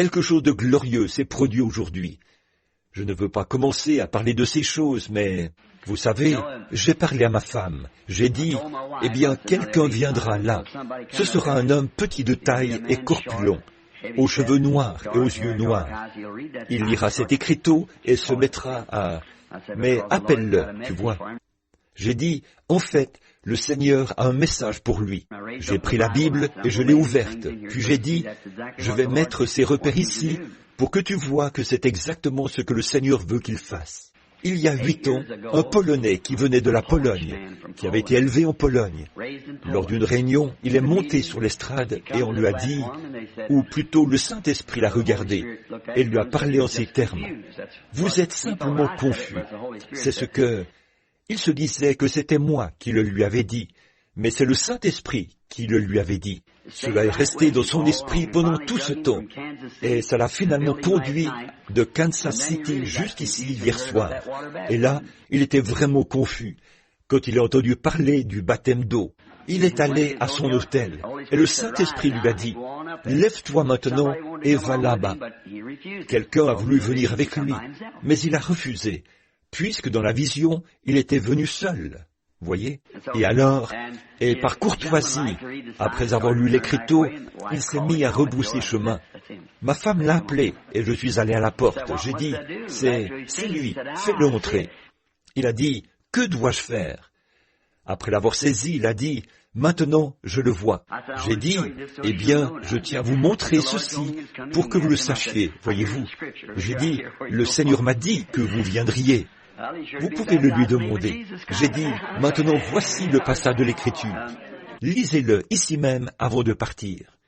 Quelque chose de glorieux s'est produit aujourd'hui. Je ne veux pas commencer à parler de ces choses, mais, vous savez, j'ai parlé à ma femme. J'ai dit, eh bien, quelqu'un viendra là. Ce sera un homme petit de taille et corpulent, aux cheveux noirs et aux yeux noirs. Il lira cet écriteau et se mettra à... Mais appelle-le, tu vois. J'ai dit, en fait, le Seigneur a un message pour lui. J'ai pris la Bible et je l'ai ouverte. Puis j'ai dit, je vais mettre ces repères ici pour que tu vois que c'est exactement ce que le Seigneur veut qu'il fasse. Il y a 8 ans, un Polonais qui venait de la Pologne, qui avait été élevé en Pologne. Lors d'une réunion, il est monté sur l'estrade et on lui a dit, ou plutôt le Saint-Esprit l'a regardé et lui a parlé en ces termes. Vous êtes simplement confus. C'est ce que... Il se disait que c'était moi qui le lui avais dit, mais c'est le Saint-Esprit qui le lui avait dit. Cela est resté dans son esprit pendant tout ce temps, et ça l'a finalement conduit de Kansas City jusqu'ici hier soir. Et là, il était vraiment confus. Quand il a entendu parler du baptême d'eau, il est allé à son hôtel, et le Saint-Esprit lui a dit, « Lève-toi maintenant et va là-bas. » Quelqu'un a voulu venir avec lui, mais il a refusé, puisque dans la vision, il était venu seul. Voyez? Et alors, et par courtoisie, après avoir lu l'écriteau, il s'est mis à rebrousser chemin. Ma femme l'a appelé, et je suis allé à la porte. J'ai dit, c'est lui, fais-le entrer. Il a dit, que dois-je faire? Après l'avoir saisi, il a dit, maintenant, je le vois. J'ai dit, eh bien, je tiens à vous montrer ceci pour que vous le sachiez, voyez-vous. J'ai dit, le Seigneur m'a dit que vous viendriez. Vous pouvez le lui demander. J'ai dit, maintenant voici le passage de l'Écriture. Lisez-le ici même avant de partir.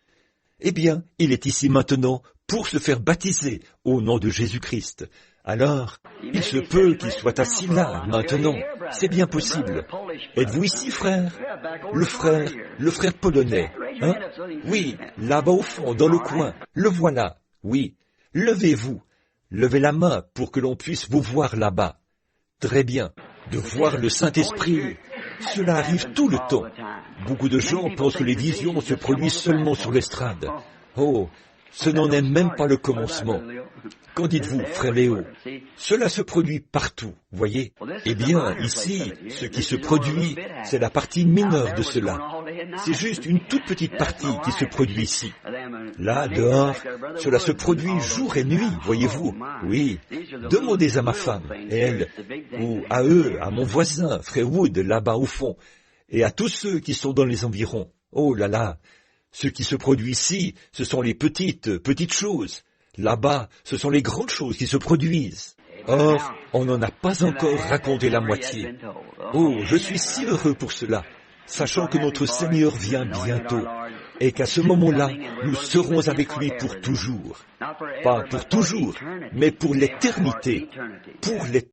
Eh bien, il est ici maintenant pour se faire baptiser au nom de Jésus-Christ. Alors, il se peut qu'il soit assis là, maintenant. C'est bien possible. Êtes-vous ici, frère? Le frère polonais, hein? Oui, là-bas au fond, dans le coin. Le voilà. Oui. Levez-vous. Levez la main pour que l'on puisse vous voir là-bas. Très bien. De voir le Saint-Esprit, cela arrive tout le temps. Beaucoup de gens pensent que les visions se produisent seulement sur l'estrade. Oh, ce n'en est même pas le commencement. Qu'en dites-vous, frère Léo? Cela se produit partout, voyez? Eh bien, ici, ce qui se produit, c'est la partie mineure de cela. C'est juste une toute petite partie qui se produit ici. Là, dehors, cela se produit jour et nuit, voyez-vous? Oui. Demandez à ma femme, et elle, ou à eux, à mon voisin, frère Wood, là-bas au fond, et à tous ceux qui sont dans les environs. Oh là là! Ce qui se produit ici, ce sont les petites choses. Là-bas, ce sont les grandes choses qui se produisent. Or, on n'en a pas encore raconté la moitié. Oh, je suis si heureux pour cela, sachant que notre Seigneur vient bientôt, et qu'à ce moment-là, nous serons avec lui pour toujours. Pas pour toujours, mais pour l'éternité. Pour l'éternité.